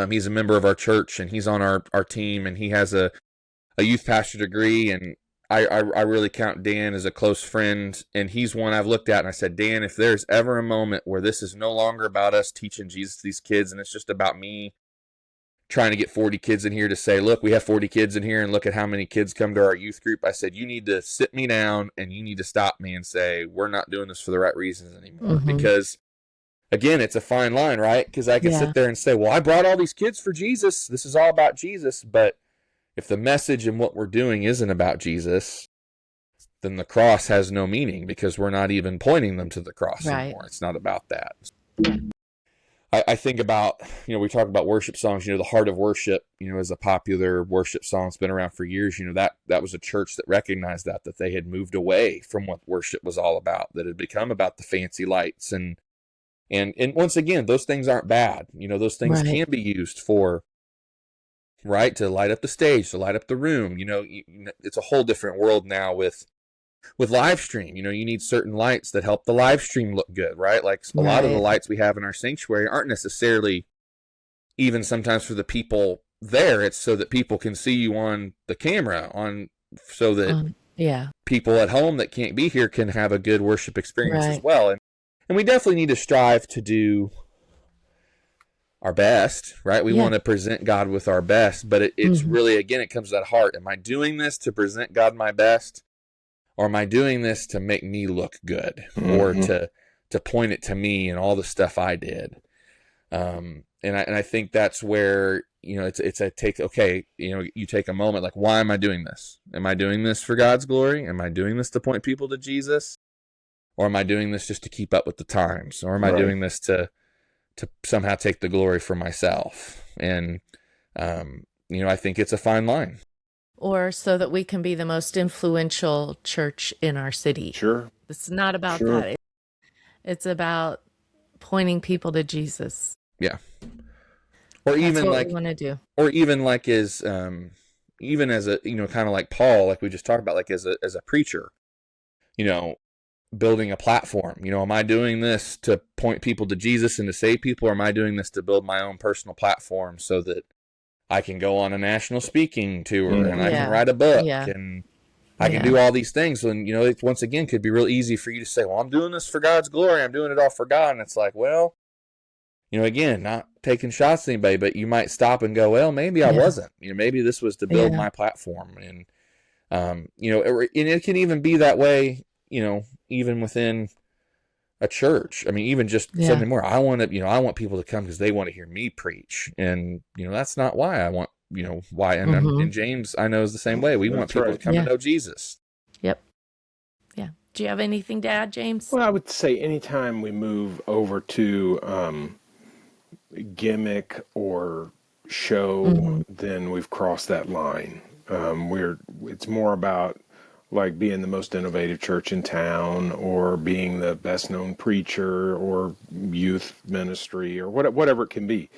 he's a member of our church, and he's on our team, and he has a youth pastor degree. And I really count Dan as a close friend, and he's one I've looked at and I said, Dan, if there's ever a moment where this is no longer about us teaching Jesus to these kids and it's just about me trying to get 40 kids in here to say, look, we have 40 kids in here and look at how many kids come to our youth group. I said, you need to sit me down and you need to stop me and say, we're not doing this for the right reasons anymore. Mm-hmm. Because again, it's a fine line, right? Because I can sit there and say, well, I brought all these kids for Jesus. This is all about Jesus. But if the message and what we're doing isn't about Jesus, then the cross has no meaning, because we're not even pointing them to the cross anymore. It's not about that. I think about, we talk about worship songs, the Heart of Worship, is a popular worship song. It's been around for years. That was a church that recognized that they had moved away from what worship was all about, that had become about the fancy lights. And once again, those things aren't bad. Those things can be used for, right, to light up the stage, to light up the room. It's a whole different world now with live stream. You need certain lights that help the live stream look good, right? Like a lot of the lights we have in our sanctuary aren't necessarily even sometimes for the people there. It's so that people can see you on the camera, so that people at home that can't be here can have a good worship experience as well. And we definitely need to strive to do our best, right? We want to present God with our best, but it's really, again, it comes to that heart. Am I doing this to present God my best? Or am I doing this to make me look good, or to point it to me and all the stuff I did? And I think that's where, it's a take. Okay, you take a moment, like, why am I doing this? Am I doing this for God's glory? Am I doing this to point people to Jesus? Or am I doing this just to keep up with the times? Or am I doing this to somehow take the glory for myself? And I think it's a fine line. Or so that we can be the most influential church in our city. Sure. It's not about that. It's about pointing people to Jesus. Yeah. Or That's even what we want to do. Or even like even as a, kind of like Paul, like we just talked about, like as a preacher, building a platform. Am I doing this to point people to Jesus and to save people? Or am I doing this to build my own personal platform so that I can go on a national speaking tour and I can write a book and I can do all these things? And, it once again could be real easy for you to say, well, I'm doing this for God's glory. I'm doing it all for God. And it's like, well, again, not taking shots at anybody, but you might stop and go, well, maybe I wasn't. Maybe this was to build my platform. And, and it can even be that way, even within a church. I mean, even just Sunday morning, I want people to come because they want to hear me preach. And, that's not why I want, why. And James, I know, is the same way. We want people to come to know Jesus. Yep. Yeah. Do you have anything to add, James? Well, I would say anytime we move over to gimmick or show, then we've crossed that line. It's more about like being the most innovative church in town, or being the best known preacher, or youth ministry, or whatever it can be.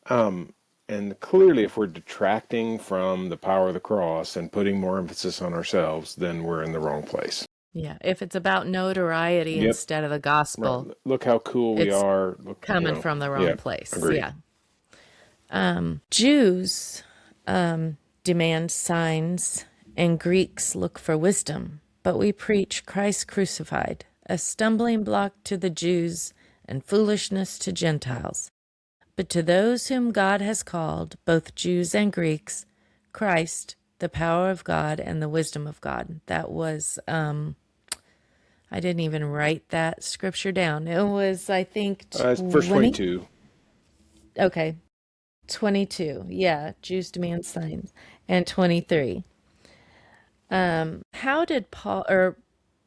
And clearly, if we're detracting from the power of the cross and putting more emphasis on ourselves, then we're in the wrong place. Yeah. If it's about notoriety instead of the gospel. Right. Look how cool we are. Look, coming from the wrong place. Agreed. Yeah. Jews demand signs, and Greeks look for wisdom, but we preach Christ crucified, a stumbling block to the Jews and foolishness to Gentiles. But to those whom God has called, both Jews and Greeks, Christ, the power of God and the wisdom of God. That was, I didn't even write that scripture down. It was, I think, verse 22. Okay. 22. Yeah. Jews demand signs. And 23. How did Paul, or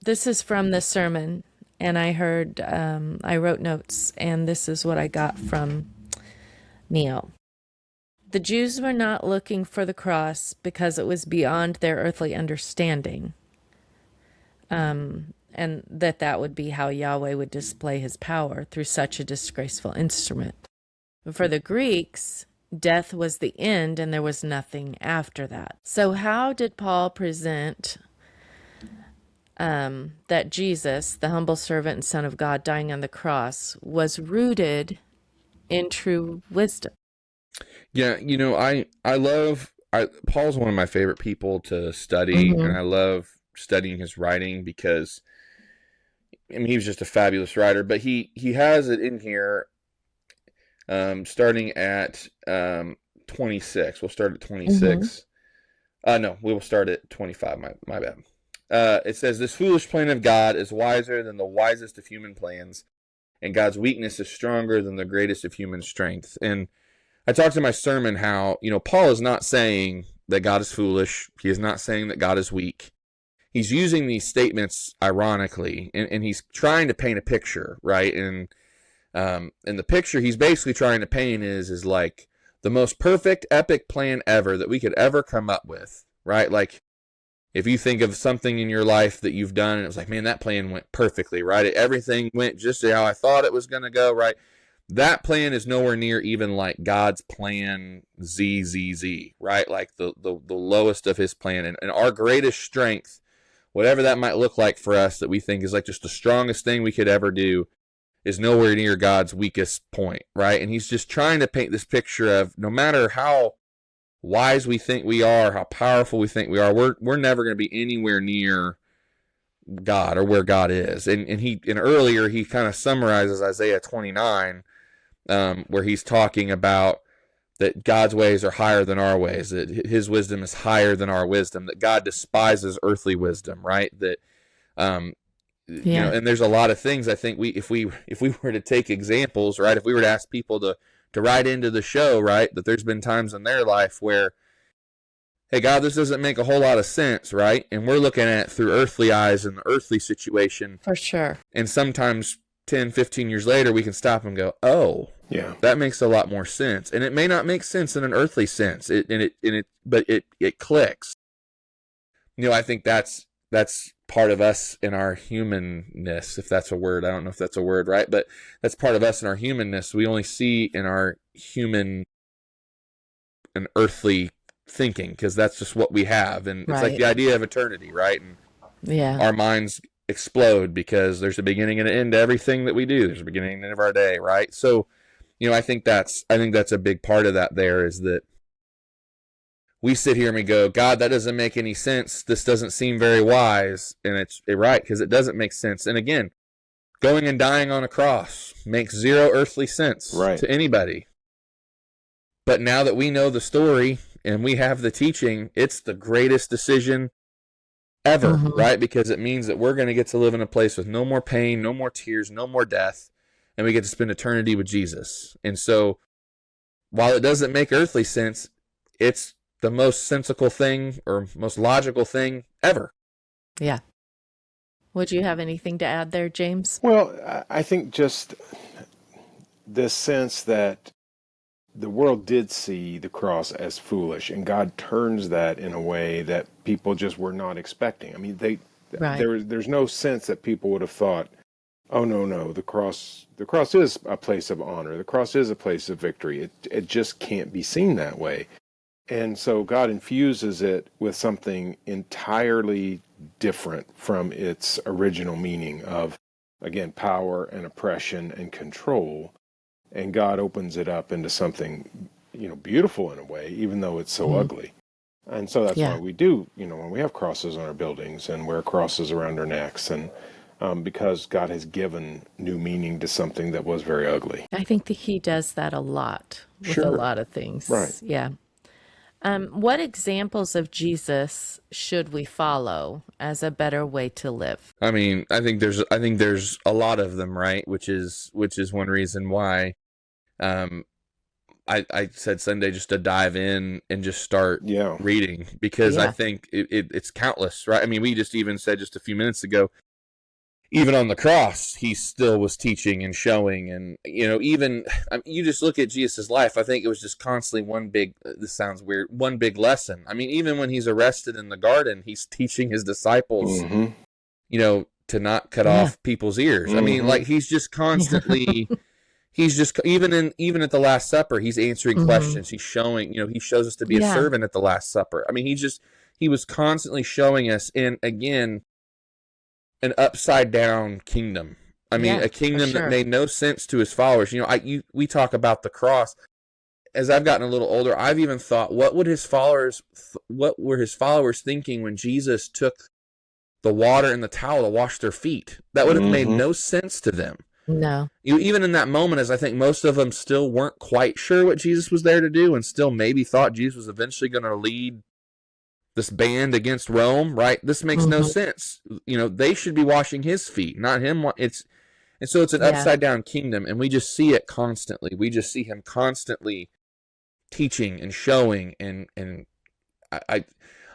this is from the sermon, and I heard, I wrote notes, and this is what I got from Neil. The Jews were not looking for the cross because it was beyond their earthly understanding. And that would be how Yahweh would display his power through such a disgraceful instrument. For the Greeks, death was the end and there was nothing after that. So how did Paul present that Jesus, the humble servant and Son of God, dying on the cross, was rooted in true wisdom? Yeah, Paul's one of my favorite people to study, and I love studying his writing because, he was just a fabulous writer. But he has it in here, starting at 26. We'll start at Mm-hmm. 26. No, we will start at 25. My bad. It says, "This foolish plan of God is wiser than the wisest of human plans, and God's weakness is stronger than the greatest of human strength." And I talked in my sermon how, Paul is not saying that God is foolish. He is not saying that God is weak. He's using these statements ironically, and he's trying to paint a picture, right? And the picture he's basically trying to paint is like the most perfect epic plan ever that we could ever come up with, right? Like, if you think of something in your life that you've done and it was like, man, that plan went perfectly, right? Everything went just how I thought it was going to go, right? That plan is nowhere near even like God's plan ZZZ, right? Like the lowest of his plan. And our greatest strength, whatever that might look like for us, that we think is like just the strongest thing we could ever do, is nowhere near God's weakest point, right? And he's just trying to paint this picture of no matter how wise we think we are, how powerful we think we are, we're never going to be anywhere near God or where God is. And earlier he kind of summarizes Isaiah 29, where he's talking about that God's ways are higher than our ways, that his wisdom is higher than our wisdom, that God despises earthly wisdom, right? That Yeah, and there's a lot of things I think if we were to take examples, right? If we were to ask people to write into the show, right, that there's been times in their life where, hey, God, this doesn't make a whole lot of sense, right? And we're looking at it through earthly eyes and the earthly situation. for sure. And sometimes 10, 15 years later, we can stop and go, oh, Yeah. that makes a lot more sense. And it may not make sense in an earthly sense, but it clicks. I think that's part of us in our humanness, if that's a word. I don't know if that's a word, right? But that's part of us in our humanness. We only see in our human and earthly thinking because that's just what we have. And it's like Right. the idea of eternity, right? And Yeah, our minds explode because there's a beginning and an end to everything that we do. There's a beginning and end of our day, right? So, I think that's a big part of that there is that we sit here and we go, God, that doesn't make any sense. This doesn't seem very wise. And it's right, because it doesn't make sense. And again, going and dying on a cross makes zero earthly sense Right. to anybody. But now that we know the story and we have the teaching, it's the greatest decision ever, Mhm. right? Because it means that we're going to get to live in a place with no more pain, no more tears, no more death, and we get to spend eternity with Jesus. And so while it doesn't make earthly sense, it's the most sensical thing or most logical thing ever. Yeah. Would you have anything to add there, James? Well, I think just this sense that the world did see the cross as foolish, and God turns that in a way that people just were not expecting. I mean, Right. there's no sense that people would have thought, oh no, the cross is a place of honor. The cross is a place of victory. It just can't be seen that way. And so God infuses it with something entirely different from its original meaning of, again, power and oppression and control. And God opens it up into something, beautiful in a way, even though it's so ugly. And so that's Yeah. why we do, when we have crosses on our buildings and wear crosses around our necks, and because God has given new meaning to something that was very ugly. I think that he does that a lot with a Sure. lot of things. Right. Yeah. What examples of Jesus should we follow as a better way to live? I mean, I think there's a lot of them, right? Which is one reason why I said Sunday just to dive in and just start Yeah. reading, because I Yeah. think it's countless, right? I mean, we just even said just a few minutes ago, even on the cross, he still was teaching and showing. And, even you just look at Jesus' life, I think it was just constantly this sounds weird, one big lesson. I mean, even when he's arrested in the garden, he's teaching his disciples, Mm-hmm. to not cut Yeah. off people's ears. I mean, Mhm. like, he's just constantly, he's just, even at the Last Supper, he's answering Mhm. questions. He's showing, he shows us to be a Yeah. servant at the Last Supper. I mean, he was constantly showing us, and again, an upside down kingdom. I mean, Yeah, a kingdom for that sure. made no sense to his followers. We talk about the cross. As I've gotten a little older, I've even thought, what were his followers thinking when Jesus took the water and the towel to wash their feet? That would have made Mhm. no sense to them. No. Even in that moment, as I think most of them still weren't quite sure what Jesus was there to do, and still maybe thought Jesus was eventually going to lead this band against Rome, right? This makes no Hmm. sense. They should be washing his feet, not him. And so it's an Yeah. upside down kingdom, and we just see it constantly. We just see him constantly teaching and showing, and I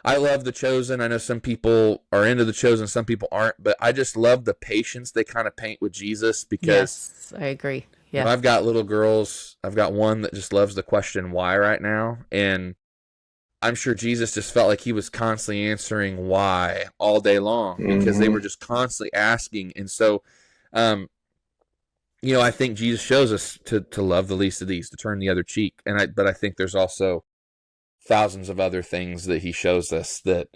I love The Chosen. I know some people are into The Chosen, some people aren't, but I just love the patience they kind of paint with Jesus because Yes, I agree. Yeah. I've got little girls. I've got one that just loves the question why right now, and I'm sure Jesus just felt like he was constantly answering why all day long because they Hmm. were just constantly asking. And so, um, I think Jesus shows us to love the least of these, to turn the other cheek. But I think there's also thousands of other things that he shows us that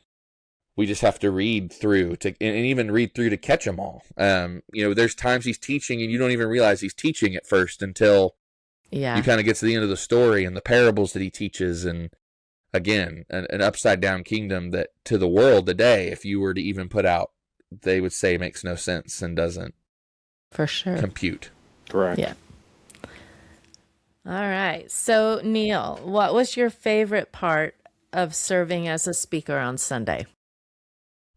we just have to read through and even read through to catch them all. There's times he's teaching and you don't even realize he's teaching at first until you Yeah. kind of get to the end of the story and the parables that he teaches. And again, an upside down kingdom that to the world today, if you were to even put out, they would say makes no sense and doesn't For sure. compute. Correct. Yeah. All right. So, Neil, what was your favorite part of serving as a speaker on Sunday?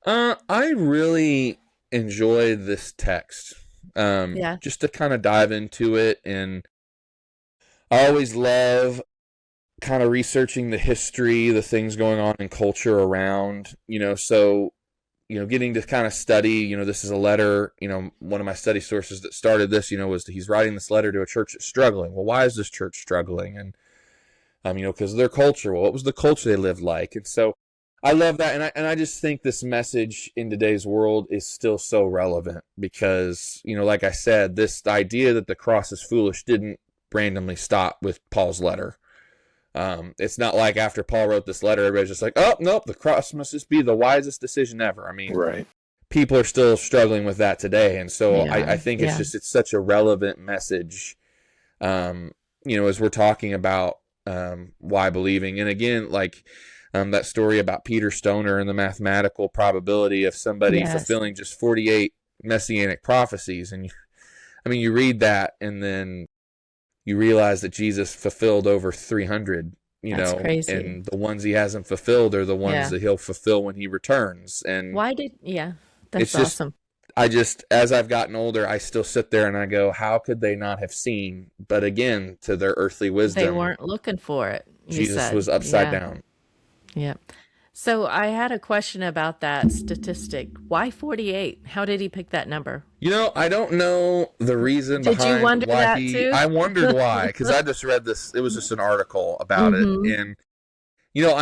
I really enjoyed this text. Yeah. Just to kind of dive into it, and I always love kind of researching the history, the things going on in culture around, so getting to kind of study, this is a letter, one of my study sources that started this, was he's writing this letter to a church that's struggling. Well, why is this church struggling? And, because of their culture. Well, what was the culture they lived like? And so I love that. And I just think this message in today's world is still so relevant because, like I said, this idea that the cross is foolish didn't randomly stop with Paul's letter. It's not like after Paul wrote this letter, everybody's just like, oh, nope, the cross must just be the wisest decision ever. I mean, Right. people are still struggling with that today. And so Yeah. I think Yeah. it's such a relevant message, as we're talking about why believing. And again, like that story about Peter Stoner and the mathematical probability of somebody Yes. fulfilling just 48 messianic prophecies. And you read that and then you realize that Jesus fulfilled over 300, That's crazy. and the ones he hasn't fulfilled are the ones Yeah. that he'll fulfill when he returns. And Yeah, it's that's just, awesome. as I've gotten older, I still sit there and I go, how could they not have seen? But again, to their earthly They wisdom, weren't looking for it, you Jesus said. was upside Yeah. down. Yeah. So I had a question about that statistic. Why 48? How did he pick that number? I don't know the reason Did you behind wonder why that too? I wondered why, because I just read this, it was just an article about it. Mm-hmm. And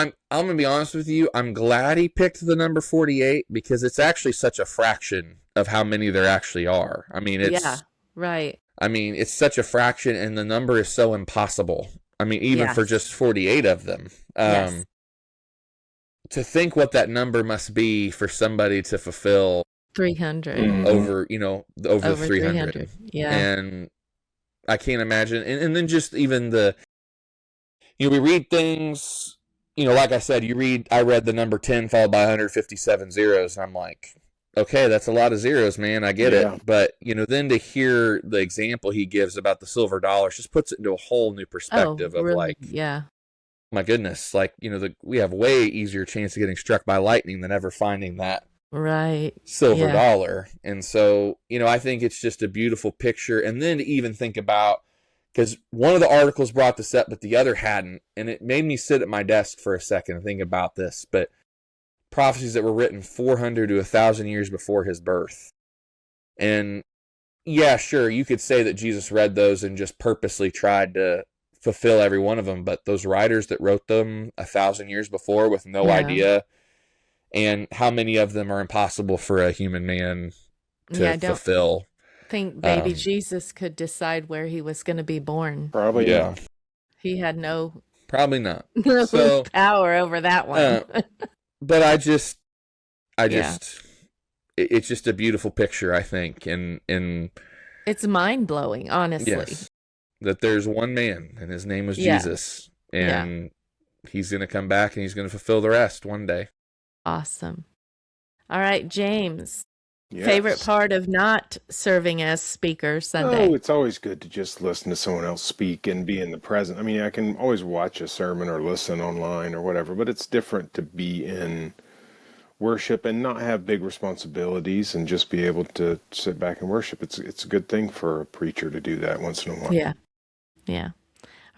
I'm gonna be honest with you. I'm glad he picked the number 48 because it's actually such a fraction of how many there actually are. Yeah, right. It's such a fraction, and the number is so impossible. Even for Yes. just 48 of them, Yes. to think what that number must be for somebody to fulfill 300. Mhm. over Over 300, 300. Yeah. and I can't imagine. And then just even we read things. Like I said, I read the number 10 followed by 157 zeros, and I'm like, okay, that's a lot of zeros, man. I get Yeah. it. But, then to hear the example he gives about the silver dollars just puts it into a whole new Oh, perspective of really? like, Yeah. my goodness, like, we have way easier chance of getting struck by lightning than ever finding that Right. silver Yeah. dollar. And so, I think it's just a beautiful picture. And then to even think about, because one of the articles brought this up, but the other hadn't. And it made me sit at my desk for a second and think about this. But prophecies that were written 400 to 1,000 years before his birth. And yeah, sure, you could say that Jesus read those and just purposely tried to fulfill every one of them. But those writers that wrote them 1,000 years before with no Yeah. idea, and how many of them are impossible for a human man to Yeah, I don't fulfill. think baby Um, Jesus could decide where he was going to be born. Probably yeah, not. He had no probably not. So, power over that one. but I just, Yeah. it's just a beautiful picture, I think, and It's mind-blowing, honestly. yes, that there's one man, and his name was Yeah. Jesus, and he's going to come back and he's going to fulfill the rest one day. Awesome. All right, James. Favorite Yes. part of not serving as speaker Oh, Sunday? it's always good to just listen to someone else speak and be in the present. I mean, I can always watch a sermon or listen online or whatever, but it's different to be in worship and not have big responsibilities and just be able to sit back and worship. It's a good thing for a preacher to do that once in a while. Yeah. Yeah.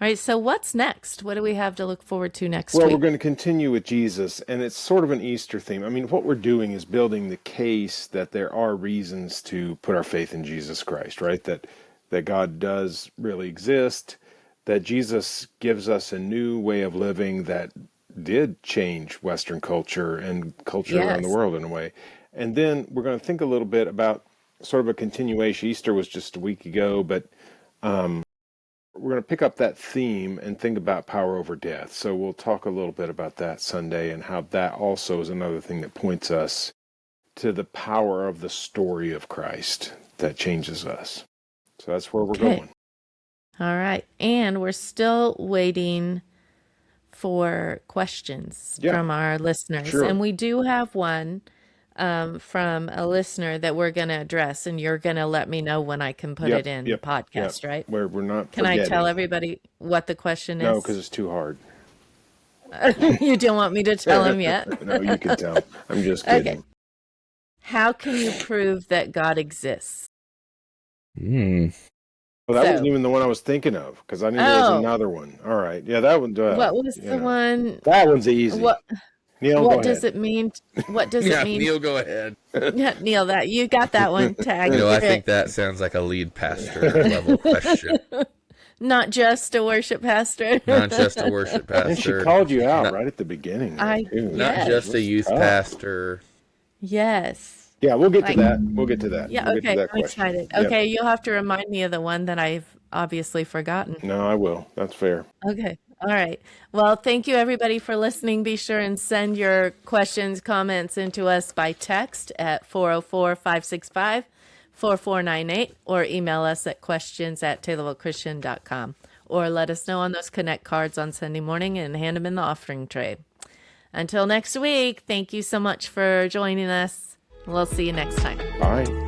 All right. So what's next? What do we have to look forward to next Well, we're week? going to continue with Jesus, and it's sort of an Easter theme. I mean, what we're doing is building the case that there are reasons to put our faith in Jesus Christ, right? That God does really exist, that Jesus gives us a new way of living that did change Western culture and culture around the Yes. world in a way. And then we're going to think a little bit about sort of a continuation. Easter was just a week ago, but we're going to pick up that theme and think about power over death. So we'll talk a little bit about that Sunday and how that also is another thing that points us to the power of the story of Christ that changes us. So that's where we're Okay. going. All right. And we're still waiting for questions Yeah, from our listeners. sure. And we do have one from a listener that we're going to address, and you're going to let me know when I can put it in the Yep. podcast, right? We're not Can I tell forgetting. everybody what the question No, is? because it's too hard. You don't want me to tell him yet? No, you can tell. I'm just Okay. kidding. How can you prove that God exists? Hmm. Well, that So- wasn't even the one I was thinking of because I knew there was Oh. another one. All right. Yeah, that one. What was the one? That one's easy. What Neil, go what does ahead. it mean? What does Yeah, it mean? Neil, go ahead. Yeah, Neil, that you got that one tagged. You know, I think that sounds like a lead pastor level question, Not just a worship pastor. not just a worship And she pastor, called you out Not- right at the beginning. I- too. not Yes. just a youth tough. pastor. Yes. Yeah, we'll get to Like- that. We'll get to that. Yeah, We'll get to okay. that I'm question. excited. Yep. Okay, you'll have to remind me of the one that I've obviously forgotten. No, I will. That's fair. Okay. All right. Well, thank you everybody for listening. Be sure and send your questions, comments into us by text at 404-565-4498 or email us at questions@taylorvillechristian.com or let us know on those Connect cards on Sunday morning and hand them in the offering tray. Until next week, thank you so much for joining us. We'll see you next time. Bye.